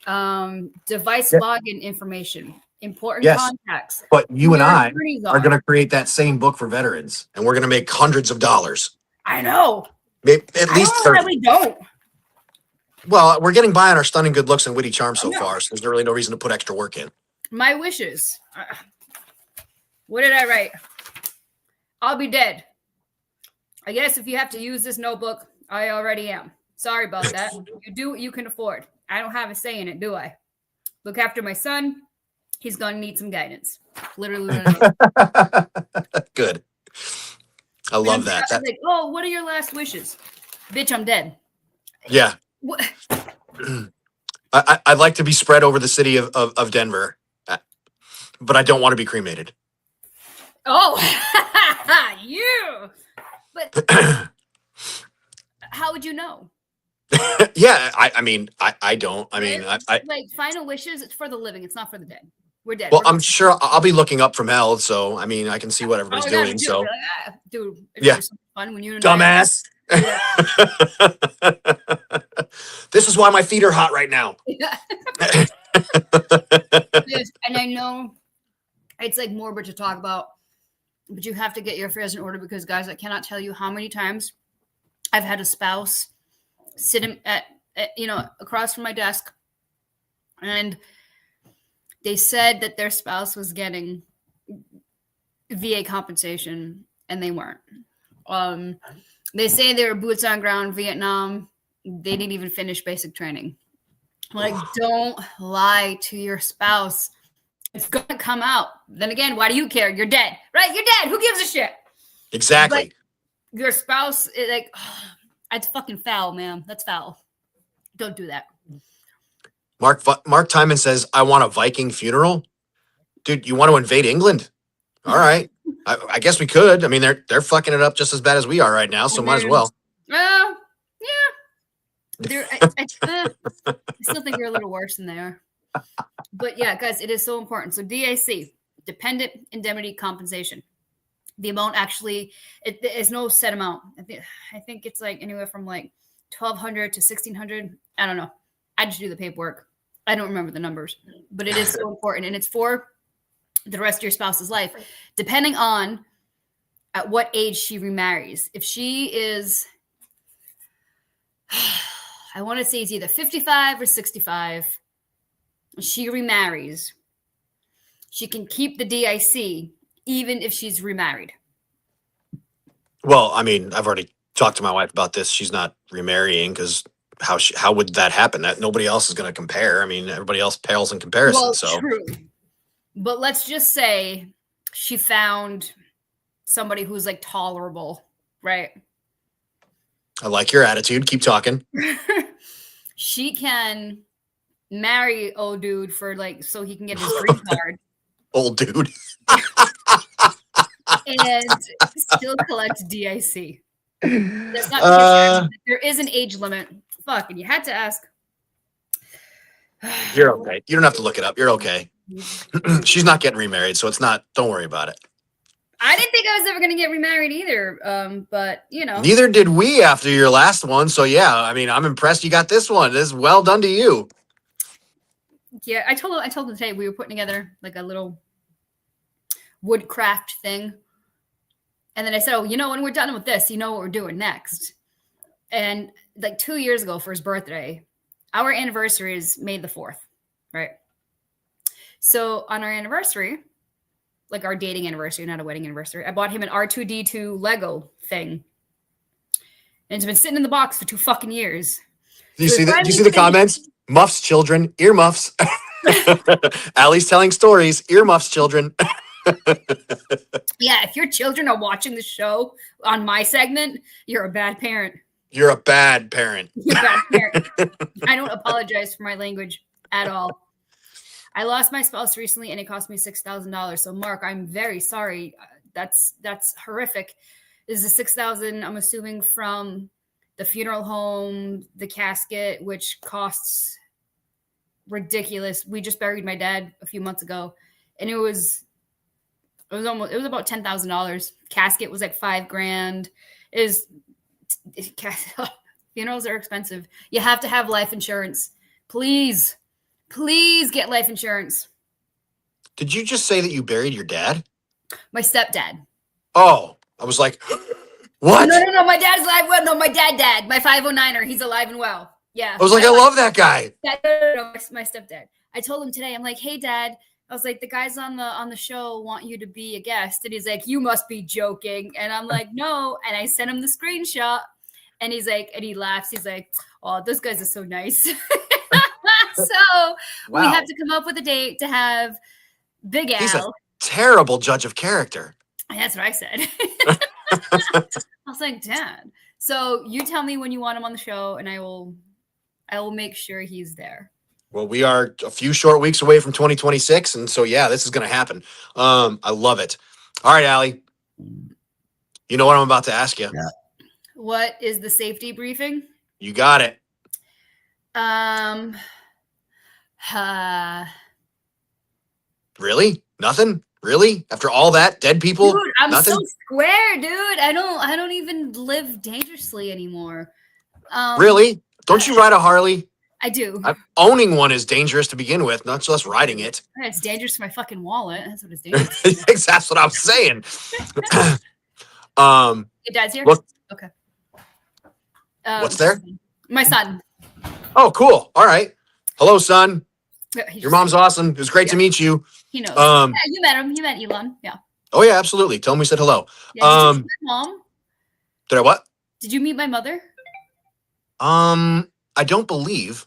device login information, important contacts. But you and I are going to create that same book for veterans, and we're going to make hundreds of dollars. I know. Maybe at least 30. We don't. Well, we're getting by on our stunning good looks and witty charm so far, so there's really no reason to put extra work in. My wishes. What did I write? I'll be dead. I guess if you have to use this notebook, I already am. Sorry about that. You do what you can afford. I don't have a say in it, do I? Look after my son. He's going to need some guidance. Literally. Good. I love that. Like, what are your last wishes? Bitch, I'm dead. Yeah. What? I'd like to be spread over the city of Denver, but I don't want to be cremated. Oh, you. But how would you know? Yeah, I mean, I don't. I mean, I like final wishes. It's for the living. It's not for the dead. We're dead. Well, I'm sure I'll be looking up from hell, so I mean, I can see what everybody's doing. So, like, dude, it's fun when you dumbass. Yeah. This is why my feet are hot right now. And I know it's like morbid to talk about, but you have to get your affairs in order, because, guys, I cannot tell you how many times I've had a spouse sit at across from my desk, and they said that their spouse was getting VA compensation, and they weren't. They say they were boots on ground, Vietnam. They didn't even finish basic training. Like, don't lie to your spouse. It's going to come out. Then again, why do you care? You're dead, right? You're dead. Who gives a shit? Exactly. But your spouse, it's fucking foul, man. That's foul. Don't do that. Mark Timon says, I want a Viking funeral. Dude, you want to invade England? All right. I guess we could. I mean, they're fucking it up just as bad as we are right now, so might as well. Yeah. I still think you're a little worse than they are. But yeah, guys, it is so important. So DIC, dependent indemnity compensation. The amount actually, it is no set amount. I think it's like anywhere from like $1,200 to $1,600. I don't know. I just do the paperwork. I don't remember the numbers, but it is so important, and it's for the rest of your spouse's life, depending on at what age she remarries. If she is, I want to say it's either 55 or 65, she remarries, she can keep the DIC even if she's remarried. Well, I mean, I've already talked to my wife about this. She's not remarrying because how would that happen? That nobody else is going to compare. I mean, everybody else pales in comparison. Well, so true. But let's just say she found somebody who's like tolerable, right? I like your attitude. Keep talking. She can marry old dude for so he can get his green card. Old dude. And still collect DIC. That's not because there is an age limit. Fuck, and you had to ask. You're okay. You don't have to look it up. You're okay. She's not getting remarried, so it's not. Don't worry about it. I didn't think I was ever going to get remarried either. But you know, Neither did we after your last one. So yeah, I mean, I'm impressed you got this one. This is well done to you. Yeah, I told him today we were putting together like a little woodcraft thing, and then I said, "Oh, you know, when we're done with this, you know what we're doing next." And like 2 years ago for his birthday, our anniversary is May the 4th, right? So on our anniversary, like our dating anniversary, not a wedding anniversary, I bought him an R2D2 Lego thing. And it's been sitting in the box for 2 fucking years. Do you see that? Do you see the comments? Muffs, children, earmuffs. Allie's telling stories, earmuffs, children. Yeah, if your children are watching the show on my segment, you're a bad parent. You're a bad parent. You're a bad parent. I don't apologize for my language at all. I lost my spouse recently and it cost me $6,000. So Mark, I'm very sorry. That's horrific. This is a $6,000, I'm assuming, from the funeral home, the casket, which costs ridiculous. We just buried my dad a few months ago, and it was about $10,000. Casket was like $5,000. Funerals are expensive. You have to have life insurance. Please get life insurance. Did you just say that you buried your dad? My stepdad. Oh, I was like, what? No, my dad's alive. Well, no, my dad, my 509er, he's alive and well. Yeah. I was like, I love that guy. No, my stepdad. I told him today, I'm like, hey, Dad, I was like, the guys on the show want you to be a guest. And he's like, you must be joking. And I'm like, no. And I sent him the screenshot. And he's like, and he laughs. He's like, oh, those guys are so nice. So we have to come up with a date to have Big Al. He's a terrible judge of character. That's what I said. I was like, Dad. So you tell me when you want him on the show, and I will make sure he's there. Well, we are a few short weeks away from 2026, and so yeah, this is going to happen. I love it. All right, Allie. You know what I'm about to ask you? Yeah. What is the safety briefing? You got it. Really? Nothing? Really? After all that, dead people? Dude, I'm nothing? so square, dude. I don't even live dangerously anymore. Really? Don't you ride a Harley? I do. Owning one is dangerous to begin with, not just riding it. It's dangerous to my fucking wallet. That's what it's dangerous. That's what I'm saying. Your dad's here? Look, okay. What's there? My son. Oh, cool. All right. Hello, son. Yeah, Your mom's awesome. It was great to meet you. He knows. Yeah, you met him. You met Elon. Yeah. Oh, yeah, absolutely. Tell him we said hello. Yeah, did you meet my mom? Did I what? Did you meet my mother? I don't believe.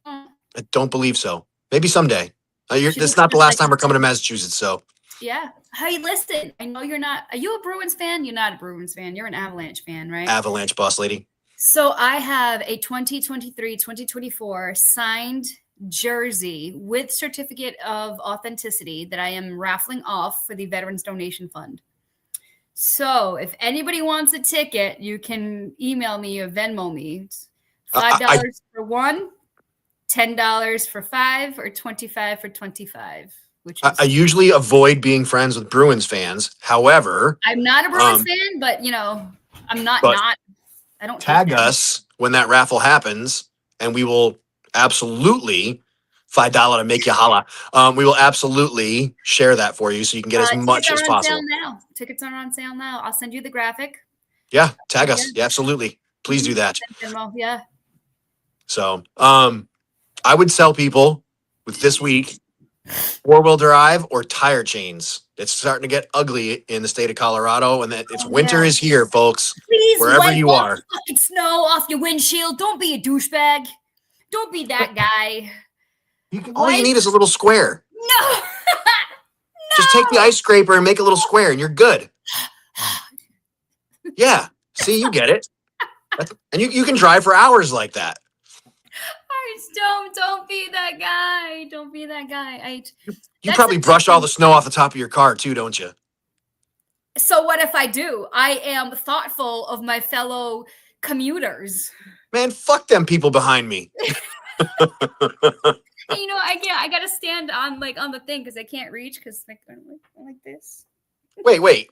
I don't believe so. Maybe someday. It's not the last time we're coming to Massachusetts, so. Yeah. Hey, listen, I know you're not. Are you a Bruins fan? You're not a Bruins fan. You're an Avalanche fan, right? Avalanche, boss lady. So I have a 2023-2024 signed jersey with certificate of authenticity that I am raffling off for the Veterans Donation Fund. So if anybody wants a ticket, you can email me or Venmo me. $5 for one, $10 for five, or $25 for 25. Which is, I usually avoid being friends with Bruins fans. However, I'm not a Bruins fan, but I'm not. I don't tag us when that raffle happens, and we will absolutely $5 to make you holla. We will absolutely share that for you so you can get as much as possible. Tickets are on sale now. I'll send you the graphic. Yeah, tag us. Yeah, absolutely. Please do that. Yeah. So, I would sell people with this week 4-wheel drive or tire chains. It's starting to get ugly in the state of Colorado, and winter is here, folks. Please, wherever you are, fucking snow off your windshield. Don't be a douchebag. Don't be that guy. All you need is a little square. No. Just take the ice scraper and make a little square, and you're good. Yeah. See, you get it. And you can drive for hours like that. Don't be that guy. Don't be that guy. You probably brush all the snow off the top of your car too, don't you? So what if I do? I am thoughtful of my fellow commuters. Man, fuck them people behind me. You know, I gotta stand on the thing because I can't reach because like this. Wait.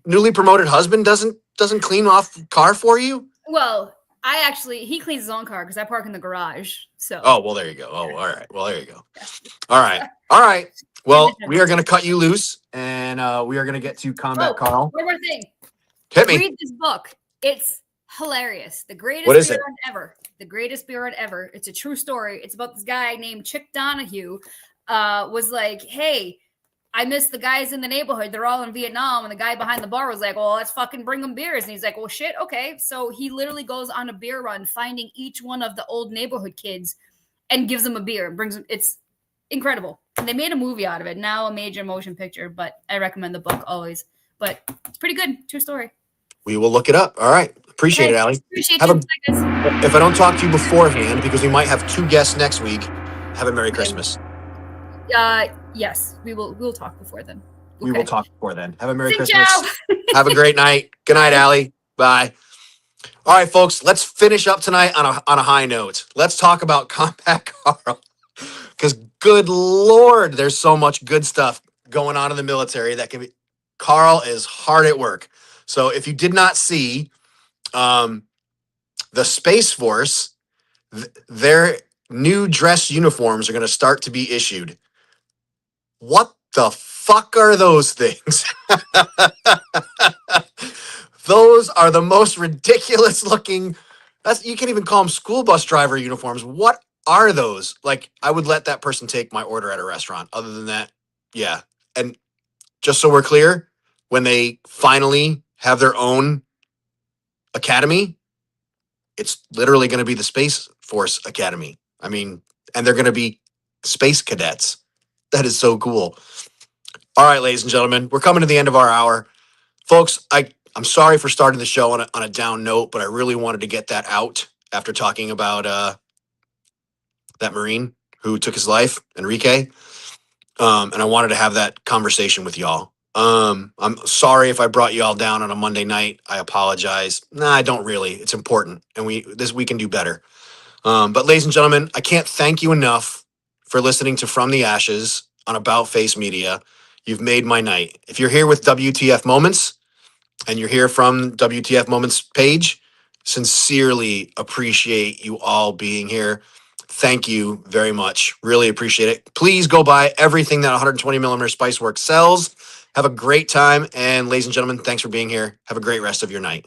Newly promoted husband doesn't clean off car for you? Well, he cleans his own car because I park in the garage. So. Oh, well, there you go. Oh, all right. Well, there you go. All right. Well, we are going to cut you loose, and we are going to get to Combat Carl. One more thing. Hit me. Read this book. It's hilarious. The greatest beer run ever. The greatest beer run ever. It's a true story. It's about this guy named Chick Donahue. Was like, hey, I miss the guys in the neighborhood. They're all in Vietnam. And the guy behind the bar was like, well, let's fucking bring them beers. And he's like, well, shit. Okay. So he literally goes on a beer run, finding each one of the old neighborhood kids and gives them a beer and brings them. It's incredible. And they made a movie out of it. Now a major motion picture, but I recommend the book always. But it's pretty good. True story. We will look it up. All right. Appreciate it, Allie. Appreciate you. If I don't talk to you beforehand, because we might have 2 guests next week, have a Merry Christmas. Yes, we'll talk before then. Okay. We will talk before then. Have a Merry Xin Christmas. ciao. Have a great night. Good night, Allie. Bye. All right, folks, let's finish up tonight on a high note. Let's talk about Combat Carl. Because good Lord, there's so much good stuff going on in the military that can be. Carl is hard at work. So if you did not see the Space Force, their new dress uniforms are going to start to be issued. What the fuck are those things? Those are the most ridiculous looking. You can't even call them school bus driver uniforms. What are those? Like, I would let that person take my order at a restaurant. Other than that, yeah. And just so we're clear, when they finally have their own academy, it's literally going to be the Space Force Academy. I mean, and they're going to be space cadets. That is so cool. All right, ladies and gentlemen, we're coming to the end of our hour. Folks, I'm sorry for starting the show on a down note, but I really wanted to get that out after talking about that Marine who took his life, Enrique. And I wanted to have that conversation with y'all. I'm sorry if I brought you all down on a Monday night. I apologize. Nah, I don't really. It's important, and we can do better. But ladies and gentlemen, I can't thank you enough for listening to From the Ashes on About Face Media. You've made my night. If you're here with WTF Moments and you're here from WTF Moments page, sincerely appreciate you all being here. Thank you very much. Really appreciate it. Please go buy everything that 120 millimeter Spiceworks sells. Have a great time. And ladies and gentlemen, thanks for being here. Have a great rest of your night.